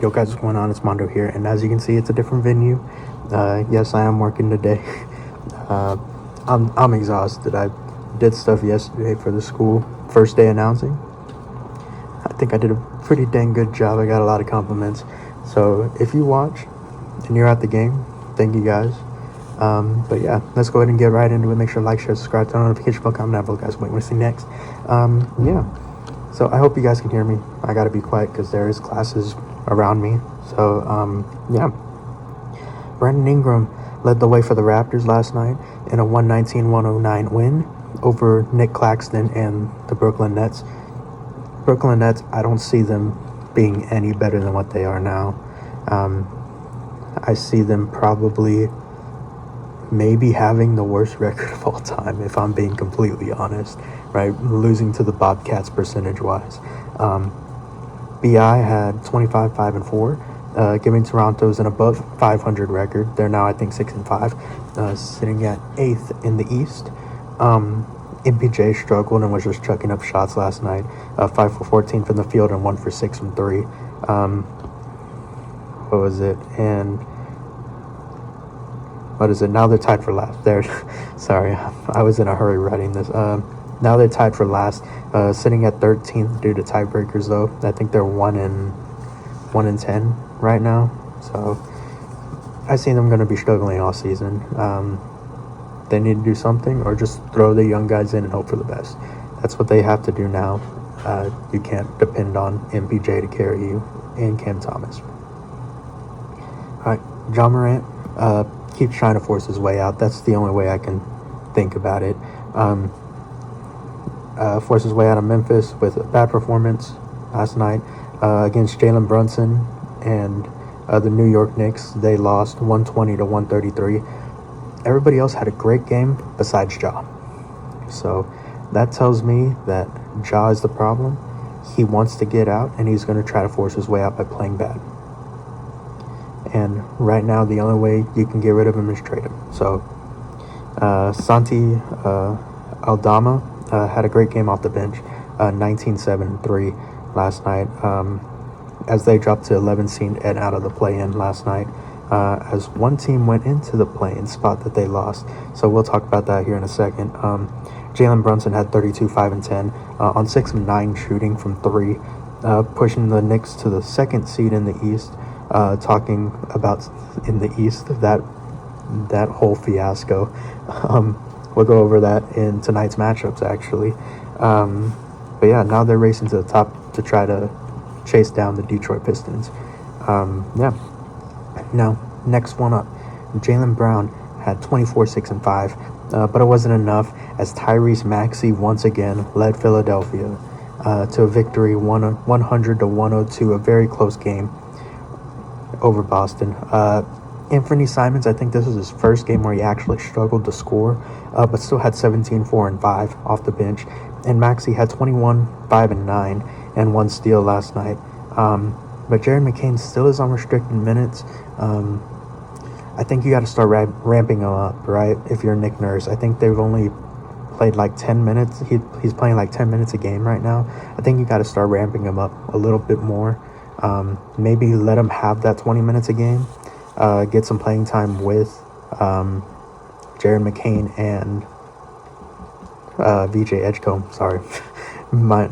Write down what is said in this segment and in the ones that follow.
Yo guys, what's going on? It's Mondo here, and as you can see, it's a different venue. Yes, I am working today. I'm exhausted. I did stuff yesterday for the school first day announcing. I think I did a pretty dang good job. I got a lot of compliments. So if you watch and you're at the game, thank you guys. But yeah, let's go ahead and get right into it. Make sure to like, share, subscribe, turn on notification bell, comment down below, guys. What you want to see next? Yeah. So I hope you guys can hear me. I gotta be quiet because there is classes around me. So yeah. Brandon Ingram led the way for the Raptors last night in a 119-109 win over Nick Claxton and the Brooklyn Nets. Brooklyn Nets, I don't see them being any better than what they are now. I see them probably maybe having the worst record of all time, if I'm being completely honest, right? Losing to the Bobcats percentage-wise. BI had 25, 5, and 4, giving Toronto's an above 500 record. They're now, I think, 6 and 5, sitting at 8th in the East. MPJ struggled and was just chucking up shots last night. 5 for 14 from the field and 1 for 6 from 3. What was it? And what is it? Now they're tied for last. Sorry, I was in a hurry writing this. Now they're tied for last, sitting at 13th due to tiebreakers. Though I think they're 1 and 10 right now. So I see them going to be struggling all season. They need to do something, or just throw the young guys in and hope for the best. That's what they have to do now. You can't depend on MPJ to carry you and Cam Thomas. All right, John Morant keeps trying to force his way out. That's the only way I can think about it. Forced his way out of Memphis with a bad performance last night against Jalen Brunson and the New York Knicks. They lost 120-133. Everybody else had a great game besides Ja. So that tells me that Ja is the problem. He wants to get out, and he's going to try to force his way out by playing bad. And right now, the only way you can get rid of him is trade him. So Santi Aldama had a great game off the bench, 19-7-3 last night, as they dropped to 11 seed and out of the play-in last night, as one team went into the play-in spot that they lost. So we'll talk about that here in a second. Jalen Brunson had 32, 5, and 10 on 6 of 9 shooting from 3, pushing the Knicks to the 2nd seed in the East. Talking about in the East, that whole fiasco. We'll go over that in tonight's matchups, actually. But yeah, now they're racing to the top to try to chase down the Detroit Pistons. Yeah. Now, next one up, Jaylen Brown had 24, 6, and 5, but it wasn't enough as Tyrese Maxey once again led Philadelphia to a victory 100-102, a very close game over Boston. Anthony Simons, I think this was his first game where he actually struggled to score, but still had 17, 4, and 5 off the bench. And Maxey had 21, 5, and 9, and 1 steal last night. But Jared McCain still is on restricted minutes. I think you got to start ramping him up, right? If you're Nick Nurse, I think they've only played like 10 minutes. He's playing like 10 minutes a game right now. I think you got to start ramping him up a little bit more. Maybe let him have that 20 minutes a game. Get some playing time with Jared McCain and VJ Edgecombe. Sorry, my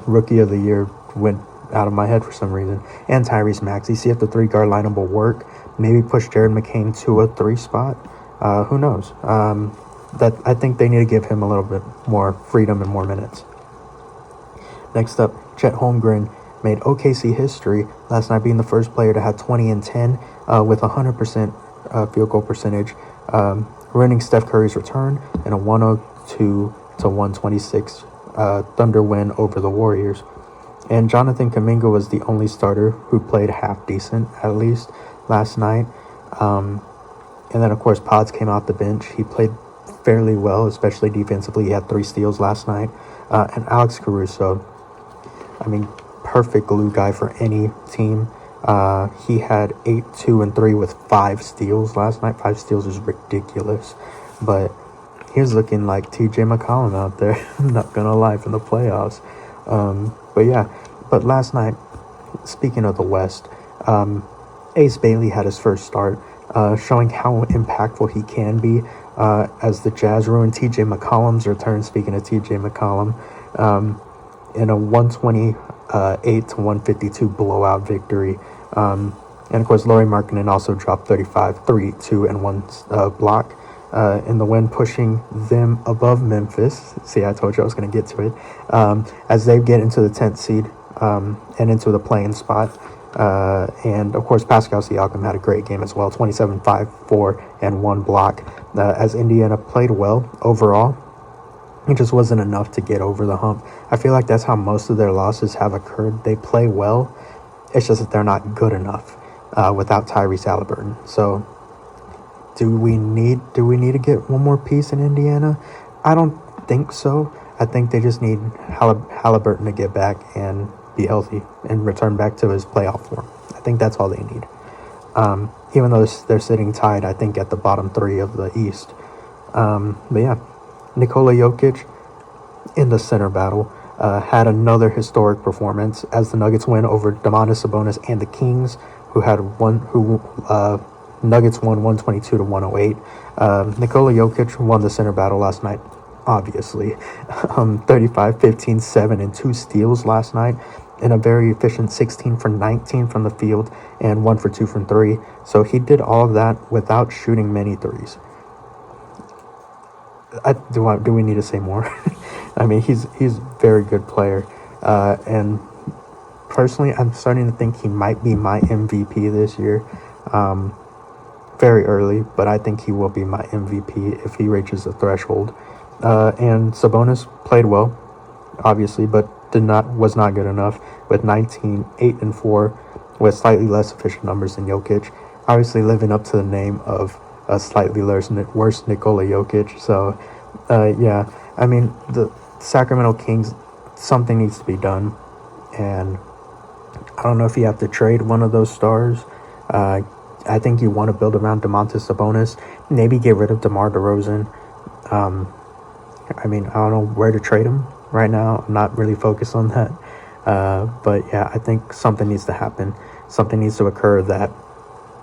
rookie of the year went out of my head for some reason. And Tyrese Maxey. See if the 3-guard lineup will work. Maybe push Jared McCain to a 3 spot. Who knows? That I think they need to give him a little bit more freedom and more minutes. Next up, Chet Holmgren made OKC history last night, being the first player to have 20 and 10 with 100% field goal percentage, ruining Steph Curry's return in a 102-126 Thunder win over the Warriors. And Jonathan Kuminga was the only starter who played half decent, at least, last night. And then, of course, Pods came off the bench. He played fairly well, especially defensively. He had 3 steals last night. And Alex Caruso, I mean, perfect glue guy for any team. He had 8, 2, and 3 with 5 steals last night. 5 steals is ridiculous. But he's looking like TJ McCollum out there. I'm not going to lie, for the playoffs. But yeah, but last night, speaking of the West, Ace Bailey had his first start, showing how impactful he can be as the Jazz ruined T.J. McCollum's return. Speaking of T.J. McCollum, in a 128 to 152 blowout victory. And of course, Lauri Markkanen also dropped 35, 3, 2, and 1 block in the win, pushing them above Memphis. See, I told you I was going to get to it. As they get into the 10th seed and into the playing spot. And of course, Pascal Siakam had a great game as well, 27, 5, 4, and 1 block. As Indiana played well overall, it just wasn't enough to get over the hump. I feel like that's how most of their losses have occurred. They play well, it's just that they're not good enough without Tyrese Halliburton. So do we need to get one more piece in Indiana? I don't think so. I think they just need Halliburton to get back and be healthy and return back to his playoff form. I think that's all they need. Even though they're sitting tied, I think, at the bottom 3 of the East. But yeah, Nikola Jokic in the center battle had another historic performance as the Nuggets win over Domantas Sabonis and the Kings, Nuggets won 122 to 108. Nikola Jokic won the center battle last night, obviously. 35, 15, 7, and 2 steals last night, in a very efficient 16 for 19 from the field and 1 for 2 from 3. So he did all of that without shooting many threes. Do we need to say more? I mean, he's a very good player. And personally, I'm starting to think he might be my MVP this year. Very early, but I think he will be my MVP if he reaches the threshold. And Sabonis played well, obviously, but was not good enough with 19, 8, and 4 with slightly less efficient numbers than Jokic. Obviously living up to the name of a slightly worse Nikola Jokic. So, yeah, I mean, the Sacramento Kings, something needs to be done. And I don't know if you have to trade one of those stars. I think you want to build around Domantas Sabonis. Maybe get rid of DeMar DeRozan. I mean, I don't know where to trade him right now. I'm not really focused on that. But yeah, I think something needs to happen. Something needs to occur that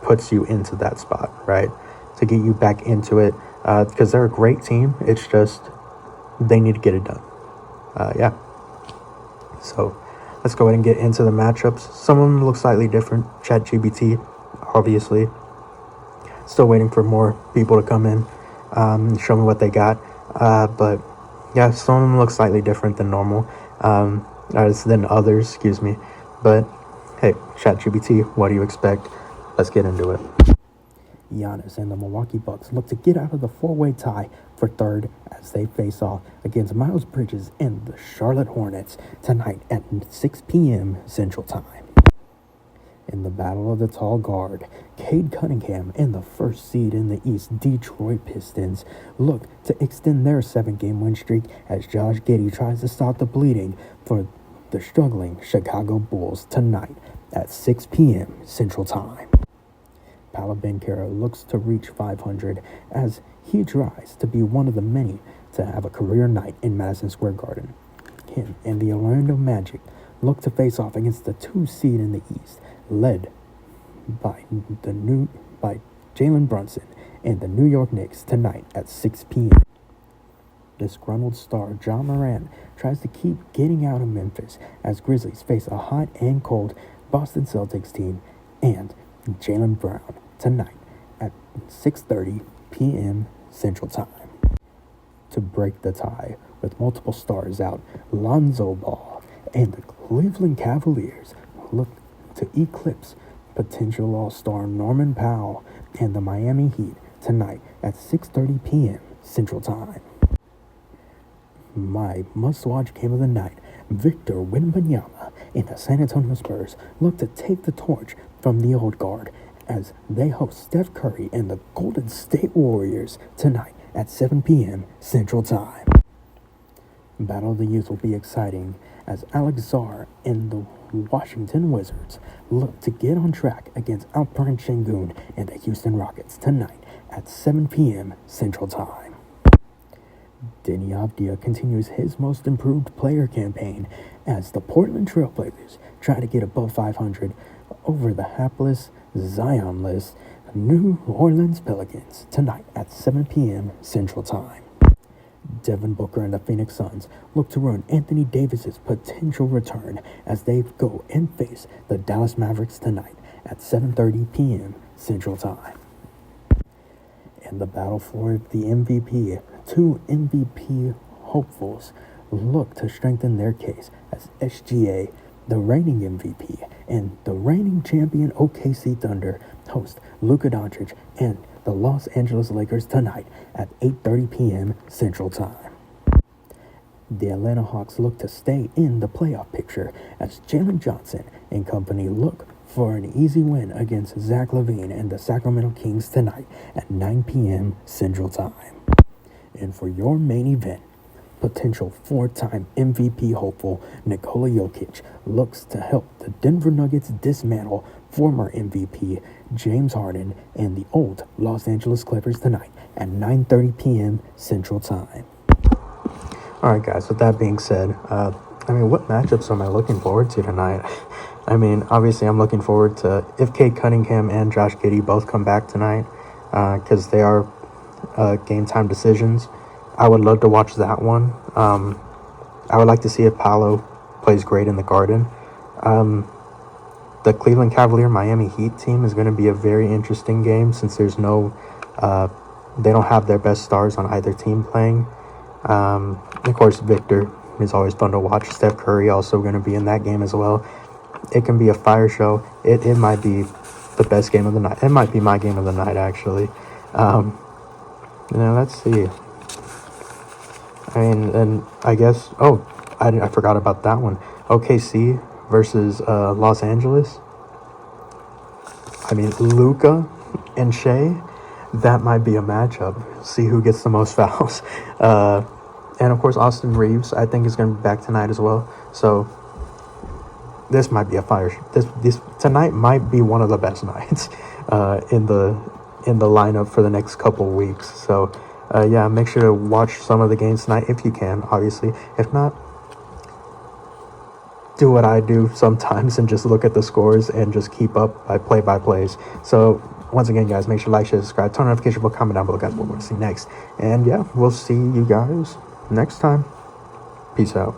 puts you into that spot, right? To get you back into it. Because they're a great team. It's just they need to get it done. Yeah. So let's go ahead and get into the matchups. Some of them look slightly different. ChatGPT, obviously. Still waiting for more people to come in and show me what they got. But yeah, some of them look slightly different than normal. Than others, excuse me. But hey, ChatGPT, what do you expect? Let's get into it. Giannis and the Milwaukee Bucks look to get out of the 4-way tie for third as they face off against Miles Bridges and the Charlotte Hornets tonight at 6 p.m. Central Time. In the battle of the tall guard, Cade Cunningham and the first seed in the East, Detroit Pistons, look to extend their 7-game win streak as Josh Giddey tries to stop the bleeding for the struggling Chicago Bulls tonight at 6 p.m. Central Time. Paolo Banchero looks to reach 500 as he tries to be one of the many to have a career night in Madison Square Garden. Him and the Orlando Magic look to face off against the 2 seed in the East, led by Jalen Brunson and the New York Knicks tonight at 6 p.m. Disgruntled star John Moran tries to keep getting out of Memphis as Grizzlies face a hot and cold Boston Celtics team and Jaylen Brown tonight at 6:30 p.m. Central Time. To break the tie with multiple stars out, Lonzo Ball and the Cleveland Cavaliers look to eclipse potential All-Star Norman Powell and the Miami Heat tonight at 6:30 p.m. Central Time. My must-watch game of the night, Victor Wembanyama and the San Antonio Spurs look to take the torch from the old guard as they host Steph Curry and the Golden State Warriors tonight at 7 p.m. Central Time. Battle of the Youth will be exciting as Alex Zar and the Washington Wizards look to get on track against Alperen Şengün and the Houston Rockets tonight at 7 p.m. Central Time. Deni Avdija continues his most improved player campaign as the Portland Trailblazers try to get above 500 over the hapless, Zionless New Orleans Pelicans tonight at 7 p.m. Central Time. Devin Booker and the Phoenix Suns look to ruin Anthony Davis's potential return as they go and face the Dallas Mavericks tonight at 7:30 p.m. Central Time. In the battle for the MVP, two MVP hopefuls look to strengthen their case as SGA, the reigning MVP, and the reigning champion OKC Thunder host Luka Doncic and the Los Angeles Lakers tonight at 8:30 p.m. Central Time. The Atlanta Hawks look to stay in the playoff picture as Jalen Johnson and company look for an easy win against Zach LaVine and the Sacramento Kings tonight at 9 p.m. Central Time. And for your main event, potential four-time MVP hopeful Nikola Jokic looks to help the Denver Nuggets dismantle former MVP James Harden and the old Los Angeles Clippers tonight at 9:30 p.m. Central Time. All right, guys, with that being said, what matchups am I looking forward to tonight? Obviously, I'm looking forward to if Kate Cunningham and Josh Giddey both come back tonight because they are game time decisions. I would love to watch that one. I would like to see if Paolo plays great in the Garden. The Cleveland Cavalier Miami Heat team is going to be a very interesting game since there's they don't have their best stars on either team playing. Of course, Victor is always fun to watch. Steph Curry also going to be in that game as well. It can be a fire show. It might be the best game of the night. It might be my game of the night, actually. Let's see. And I guess, I forgot about that one. OKC versus Los Angeles. Luka and Shea, that might be a matchup. See who gets the most fouls. And of course, Austin Reeves, I think, is going to be back tonight as well. So this might be a fire. This tonight might be one of the best nights in the lineup for the next couple weeks. So make sure to watch some of the games tonight if you can. Obviously, if not, do what I do sometimes and just look at the scores and just keep up by play-by-plays. So once again, guys, make sure to like, share, subscribe, turn on notification bell, comment down below, guys, what we're going to see next. And we'll see you guys next time. Peace out.